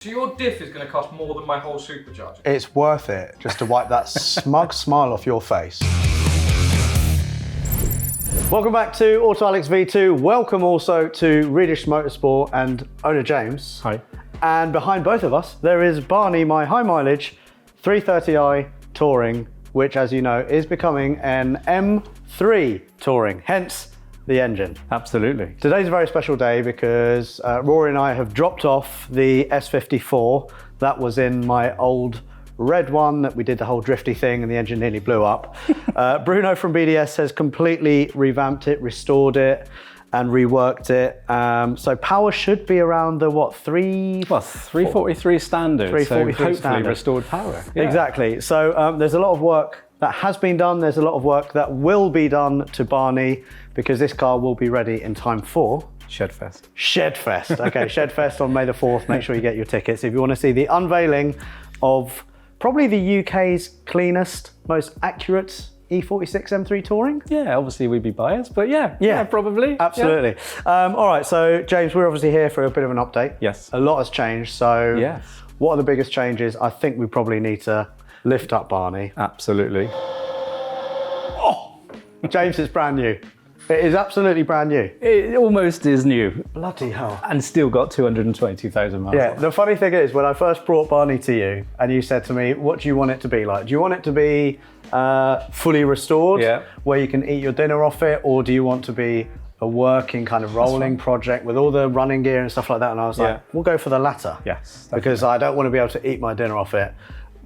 So your diff is going to cost more than my whole supercharger? It's worth it just to wipe that smug smile off your face. Welcome back to Autoalex V2. Welcome also to Reedish Motorsport and owner James. Hi. And behind both of us, there is Barney, my high mileage 330i Touring, which as you know, is becoming an M3 Touring, hence the engine. Absolutely. Today's a very special day because Rory and I have dropped off the S54 that was in my old red one that we did the whole drifty thing and the engine nearly blew up. Bruno from BDS has completely revamped it, restored it and reworked it. So power should be around the what, 343 standard. 343 so hopefully standard. Restored power. Yeah. Exactly. So there's a lot of work that has been done. There's a lot of work that will be done to Barney because this car will be ready in time for Shedfest. Shedfest. Okay, Shedfest on May the 4th. Make sure you get your tickets if you want to see the unveiling of probably the UK's cleanest, most accurate E46 M3 Touring. Yeah, obviously we'd be biased, but yeah, probably. Absolutely. Yeah. All right, so James, we're obviously here for a bit of an update. Yes. A lot has changed, so yes. What are the biggest changes? I think we probably need to lift up Barney. Absolutely. Oh, James, it's brand new. It is absolutely brand new. It almost is new. Bloody hell. And still got 222,000 miles. Yeah, the funny thing is, when I first brought Barney to you and you said to me, what do you want it to be like? Do you want it to be fully restored, where you can eat your dinner off it, or do you want to be a working kind of rolling project with all the running gear and stuff like that? And I was like, we'll go for the latter. Yes. Because I don't want to be able to eat my dinner off it.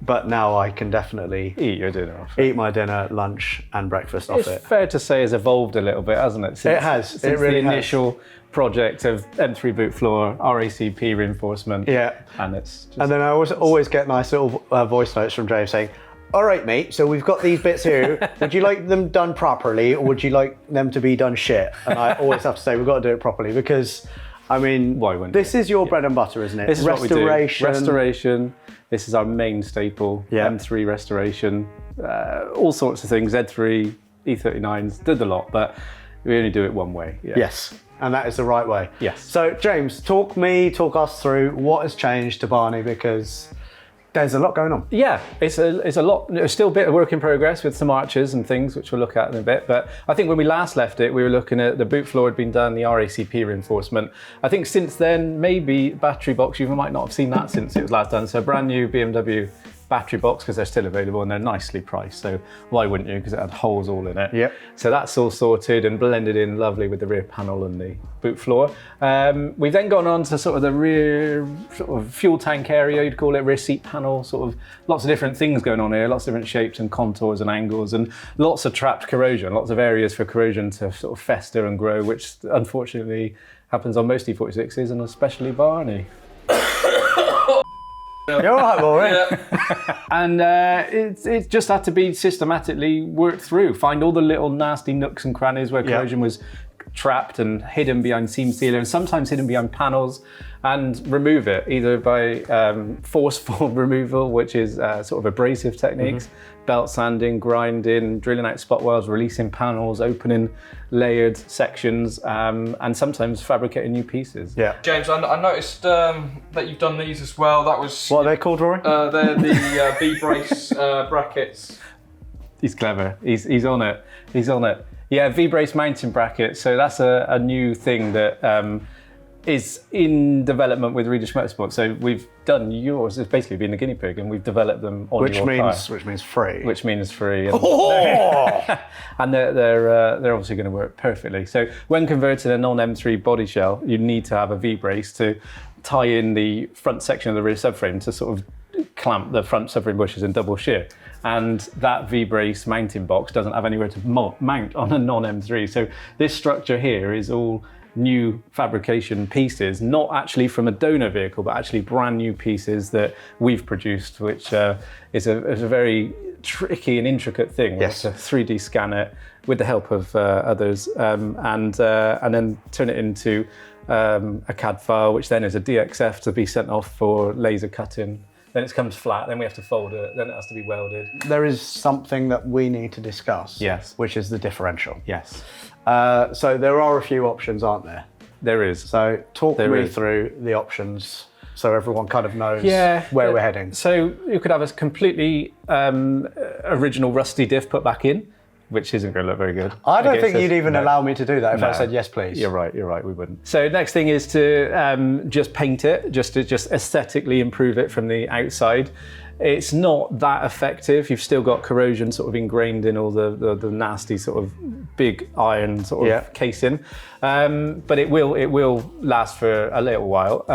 But now I can definitely eat your dinner off it. Eat my dinner, lunch and breakfast off it. It's fair to say it's evolved a little bit, hasn't it? It has. Since it really the initial project of M3 boot floor, RACP reinforcement. Yeah. And it's just... And then I always get nice little voice notes from James saying, all right, mate, so we've got these bits here. Would you like them done properly or would you like them to be done shit? And I always have to say, we've got to do it properly because, I mean, why wouldn't this is your bread and butter, isn't it? This is restoration. What we do. Restoration. This is our main staple. M3 restoration. All sorts of things. Z3, E39s, did a lot, but we only do it one way. Yeah. Yes, and that is the right way. Yes. So James, talk us through what has changed to Barney because there's a lot going on. Yeah, it's a lot. It's still a bit of work in progress with some arches and things, which we'll look at in a bit. But I think when we last left it, we were looking at the boot floor had been done, the RACP reinforcement. I think since then, maybe battery box, you might not have seen that since it was last done. So brand new BMW battery box because they're still available and they're nicely priced. So why wouldn't you? Because it had holes all in it. Yep. So that's all sorted and blended in lovely with the rear panel and the boot floor. We've then gone on to sort of the rear sort of fuel tank area, you'd call it, rear seat panel, sort of lots of different things going on here, lots of different shapes and contours and angles and lots of trapped corrosion, lots of areas for corrosion to sort of fester and grow, which unfortunately happens on most E46s and especially Barney. You're all right, Rory. Yeah. And it just had to be systematically worked through. Find all the little nasty nooks and crannies where corrosion was trapped and hidden behind seam sealer and sometimes hidden behind panels and remove it either by forceful removal, which is sort of abrasive techniques, belt sanding, grinding, drilling out spot welds, releasing panels, opening layered sections, and sometimes fabricating new pieces. Yeah. James, I noticed that you've done these as well. That was... What are they called, Rory? They're the V-brace brackets. He's clever. He's on it. He's on it. Yeah, V-brace mounting brackets. So that's a new thing that is in development with Reedish Motorsport. So we've done yours. It's basically been a guinea pig, and we've developed them on your car. Which means free. Which means free. And, and they're obviously going to work perfectly. So when converting a non-M3 body shell, you need to have a V-brace to tie in the front section of the rear subframe to sort of clamp the front subframe bushes in double shear. And that V-brace mounting box doesn't have anywhere to mount on a non-M3. So this structure here is all new fabrication pieces, not actually from a donor vehicle, but actually brand new pieces that we've produced, which is a very tricky and intricate thing. Yes. We have to 3D scan it with the help of others, and then turn it into a CAD file, which then is a DXF to be sent off for laser cutting. Then it comes flat, then we have to fold it, then it has to be welded. There is something that we need to discuss. Yes. Which is the differential. Yes. So there are a few options, aren't there? There is. So talk me through the options so everyone kind of knows Yeah, where we're heading. So you could have a completely original rusty diff put back in, which isn't going to look very good. I don't think you'd even allow me to do that if I No. said yes, please. You're right, we wouldn't. So next thing is to just paint it, just to aesthetically improve it from the outside. It's not that effective. You've still got corrosion sort of ingrained in all the nasty sort of big iron sort of casing. But it will last for a little while.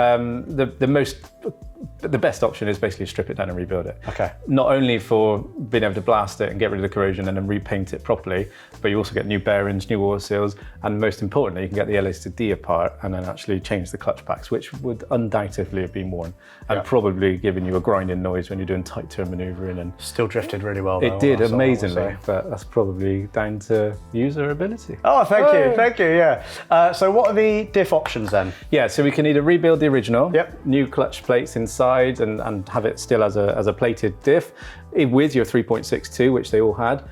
The best option is basically strip it down and rebuild it. Okay. Not only for being able to blast it and get rid of the corrosion and then repaint it properly, but you also get new bearings, new oil seals, and most importantly, you can get the LSD apart and then actually change the clutch packs, which would undoubtedly have been worn and probably given you a grinding noise when you're doing tight turn manoeuvring. And Still drifted really well, though. it did that's all I will amazingly, say. but that's probably down to user ability. Oh, thank you, yeah. So what are the diff options then? Yeah, so we can either rebuild the original, Yep. new clutch plates inside and have it still as a plated diff with your 3.62, which they all had,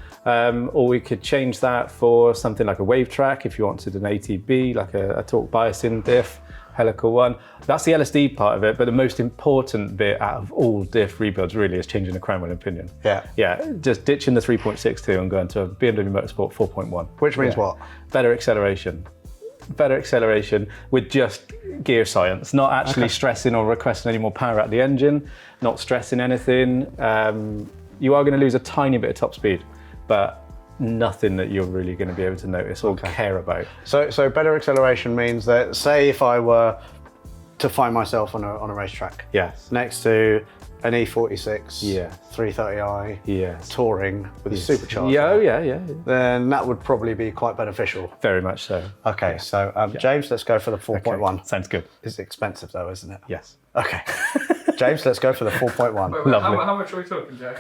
or we could change that for something like a wave track if you wanted an ATB, like a torque biasing diff, helical one. That's the LSD part of it, but the most important bit out of all diff rebuilds really is changing the crown wheel and pinion. Yeah, just ditching the 3.62 and going to a BMW Motorsport 4.1. Which means what? Better acceleration with just gear science, not actually stressing or requesting any more power out of the engine, not stressing anything. You are going to lose a tiny bit of top speed, but nothing that you're really going to be able to notice or care about. So better acceleration means that, say if I were to find myself on a racetrack, Yes. next to an E46, Yeah. 330i, Yes. touring with a supercharger, Yeah. then that would probably be quite beneficial. Very much so. Okay, so James, let's go for the 4.1. Sounds good. It's expensive though, isn't it? Yes. Okay. James, let's go for the 4.1. Wait, Lovely. how much are we talking, Jack?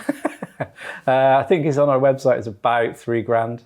I think it's on our website. It's about $3,000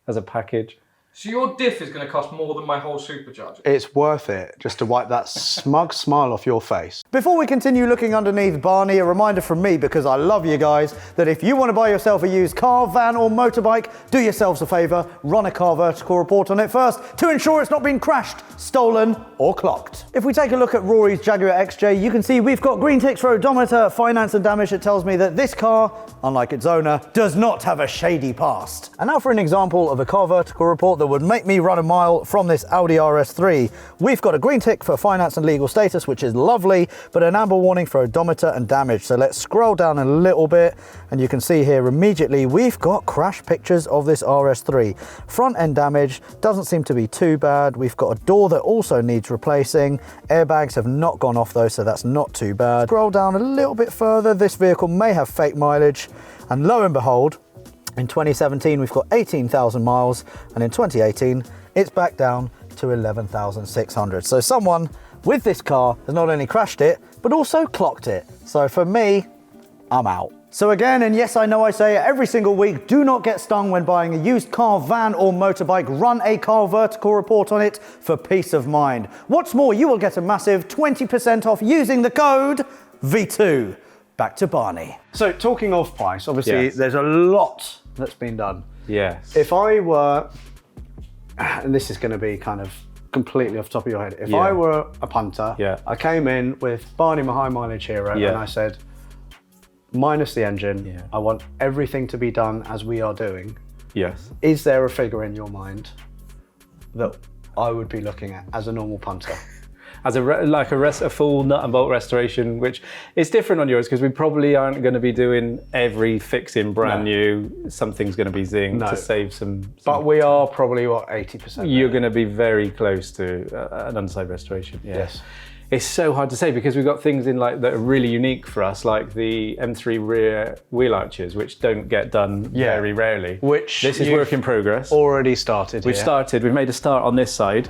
as a package. So your diff is going to cost more than my whole supercharger? It's worth it just to wipe that smug smile off your face. Before we continue looking underneath Barney, a reminder from me, because I love you guys, that if you want to buy yourself a used car, van or motorbike, do yourselves a favour, run a car vertical report on it first to ensure it's not been crashed, stolen or clocked. If we take a look at Rory's Jaguar XJ, you can see we've got green ticks for odometer, finance and damage. That tells me that this car, unlike its owner, does not have a shady past. And now for an example of a car vertical report that would make me run a mile from this Audi RS3. We've got a green tick for finance and legal status, which is lovely, but an amber warning for odometer and damage. So let's scroll down a little bit and you can see here immediately we've got crash pictures of this RS3. Front end damage doesn't seem to be too bad. We've got a door that also needs replacing. Airbags have not gone off though, so that's not too bad. Scroll down a little bit further. This vehicle may have fake mileage, and lo and behold, in 2017, we've got 18,000 miles, and in 2018, it's back down to 11,600. So someone with this car has not only crashed it, but also clocked it. So for me, I'm out. So again, and yes, I know I say it every single week, do not get stung when buying a used car, van or motorbike. Run a car vertical report on it for peace of mind. What's more, you will get a massive 20% off using the code V2. Back to Barney. So talking of price, obviously there's a lot that's been done. Yes. If I were, and this is going to be kind of completely off the top of your head, if I were a punter, I came in with Barney, my high mileage hero, and I said, minus the engine, I want everything to be done as we are doing. Yes. Is there a figure in your mind that I would be looking at as a normal punter? As a full nut and bolt restoration, which is different on yours because we probably aren't going to be doing every fixing brand new. Something's going to be zinged to save some. But we are probably, what, 80%? You're going to be very close to an underside restoration. Yeah. Yes. It's so hard to say because we've got things in that are really unique for us, like the M3 rear wheel arches, which don't get done very rarely. Which this is work in progress. Already started. We've made a start on this side.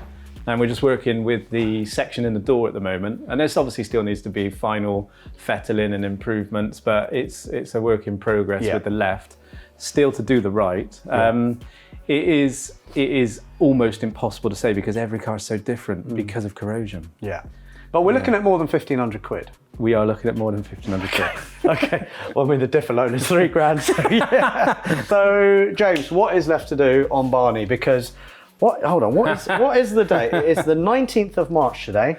And we're just working with the section in the door at the moment. And this obviously still needs to be final fettling and improvements, but it's a work in progress with the left. Still to do the right. It is almost impossible to say because every car is so different because of corrosion. Yeah. But we're looking at more than 1,500 quid. We are looking at more than 1,500 quid. Okay. Well, I mean, the diff alone is $3,000. So, So, James, what is left to do on Barney? Because What? Hold on. What is the date? It's the 19th of March today,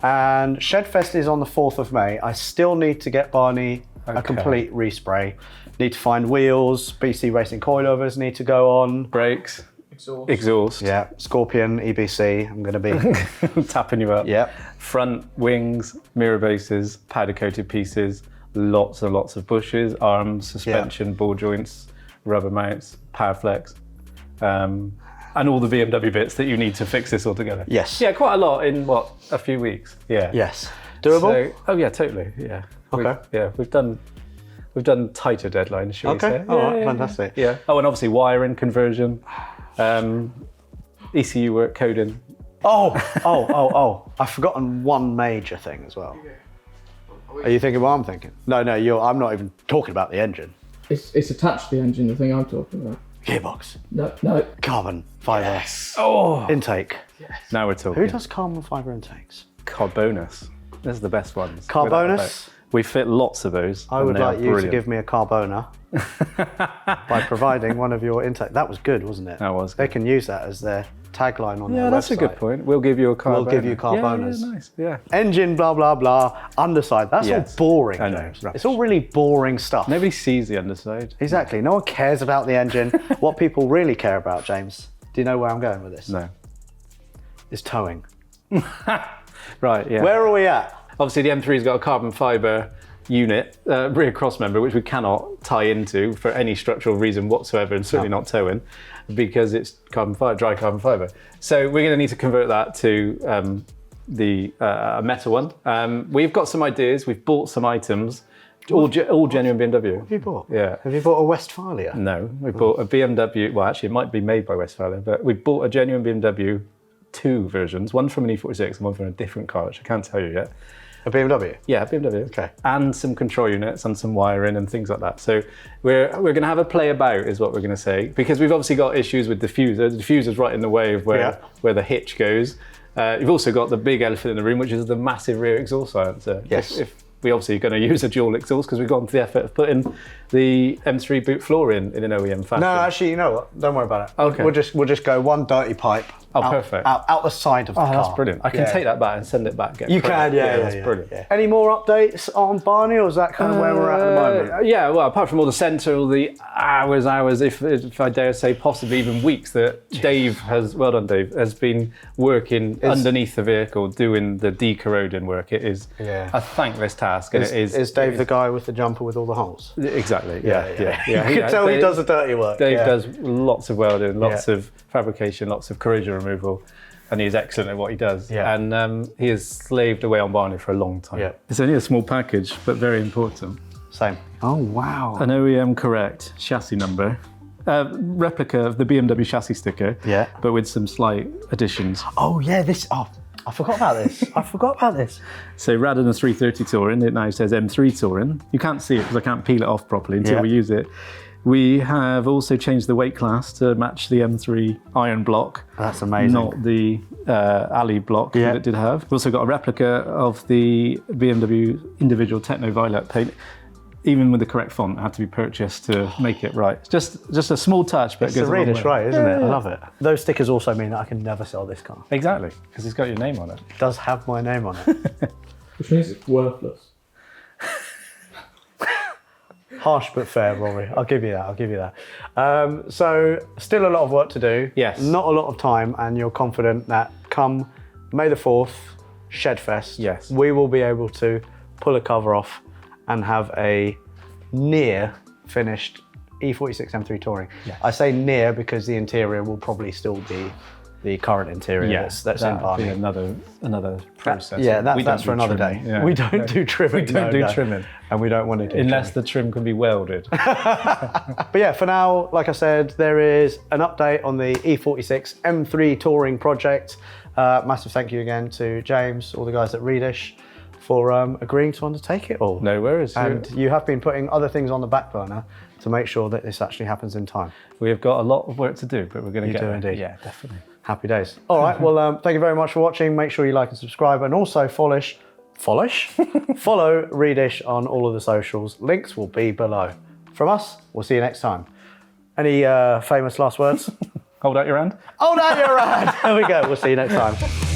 and Shedfest is on the 4th of May. I still need to get Barney a complete respray. Need to find wheels. BC Racing coilovers need to go on. Brakes. Exhaust. Yeah. Scorpion EBC. I'm going to be tapping you up. Yeah. Front wings, mirror bases, powder coated pieces, lots and lots of bushes, arms, suspension, ball joints, rubber mounts, power flex. And all the BMW bits that you need to fix this all together. Yes. Yeah, quite a lot in what, a few weeks. Yeah. Yes. Doable? Oh yeah, totally. Yeah. Okay. We've done tighter deadlines, should we say? All right. Fantastic. Yeah. Oh, and obviously wiring conversion, ECU work, coding. Oh! I've forgotten one major thing as well. Are you thinking what I'm thinking? No. I'm not even talking about the engine. It's attached to the engine, the thing I'm talking about. Gearbox. No. Carbon fibre. Yes. Oh. Intake. Now we're talking. Who does carbon fibre intakes? Carbonus. Those are the best ones. Carbonus? We fit lots of those. I would like you to give me a Carbona by providing one of your intake. That was good, wasn't it? That was good. They can use that as their tagline on their website. Yeah, that's a good point. We'll give you a Carbona. We'll give you Carbonas. Yeah, nice. Yeah. Engine, blah, blah, blah. Underside. That's all boring, I know, James. rubbish. It's all really boring stuff. Nobody sees the underside. Exactly. No one cares about the engine. What people really care about, James, do you know where I'm going with this? No. Is towing. Right, yeah. Where are we at? Obviously, the M3's got a carbon fibre unit, rear cross member, which we cannot tie into for any structural reason whatsoever, and certainly not towing, because it's dry carbon fibre. So we're going to need to convert that to the metal one. We've got some ideas. We've bought some items, all genuine BMW. What have you bought? Yeah. Have you bought a Westphalia? No, we bought a BMW. Well, actually, it might be made by Westphalia, but we bought a genuine BMW, two versions, one from an E46 and one from a different car, which I can't tell you yet. A BMW? Yeah, BMW. Okay. And some control units and some wiring and things like that. So we're going to have a play about, is what we're going to say, because we've obviously got issues with diffuser. The diffuser's right in the way of where the hitch goes. You've also got the big elephant in the room, which is the massive rear exhaust silencer. Yes. If we obviously are going to use a dual exhaust because we've gone to the effort of putting the M3 boot floor in an OEM fashion. No, actually, you know what? Don't worry about it. Okay. We'll just go one dirty pipe. Perfect. Out the side of the car. That's brilliant. I can take that back and send it back. You can, yeah. That's brilliant. Yeah. Any more updates on Barney, or is that kind of where we're at the moment? Yeah, well, apart from all the centre, all the hours, if I dare say, possibly even weeks that Dave has, well done Dave, has been working underneath the vehicle doing the de-corroding work. It is a thankless task. And Is Dave the guy with the jumper with all the holes? Exactly, Yeah. You can tell he does the dirty work. Dave does lots of welding, lots of fabrication, lots of corrosion removal, and he's excellent at what he does. Yeah. And he has slaved away on Barney for a long time. Yeah. It's only a small package, but very important. Same. Oh, wow. An OEM correct chassis number. Replica of the BMW chassis sticker, but with some slight additions. Oh, yeah, I forgot about this. So rather than 330 Touring, it now says M3 Touring. You can't see it because I can't peel it off properly until we use it. We have also changed the weight class to match the M3 iron block. That's amazing. Not the alley block that it did have. We've also got a replica of the BMW individual Techno Violet paint. Even with the correct font, it had to be purchased to make it right. Just a small touch, but it's it goes the reader's right, isn't it? I love it. Those Those stickers also mean that I can never sell this car. Exactly, because it's got your name on it. It does have my name on it. Which means it's worthless. Harsh but fair, Rory. I'll give you that. So still a lot of work to do. Yes. Not a lot of time, and you're confident that come May the 4th, Shedfest, we will be able to pull a cover off and have a near finished E46 M3 Touring. Yes. I say near because the interior will probably still be the current interior that's in Barney. Another process. That's for another day. Yeah. We don't do trimming. We don't do trimming. And we don't want to do unless the trim can be welded. But yeah, for now, like I said, there is an update on the E46 M3 Touring project. Massive thank you again to James, all the guys at Reedish, for agreeing to undertake it all. No worries. And you have been putting other things on the back burner to make sure that this actually happens in time. We have got a lot of work to do, but we're going to get there. Indeed. Yeah, definitely. Happy days. All right, well, thank you very much for watching. Make sure you like and subscribe, and also follow Reedish on all of the socials. Links will be below. From us, we'll see you next time. Any famous last words? Hold out your hand. Oh, now you're around. There we go. We'll see you next time.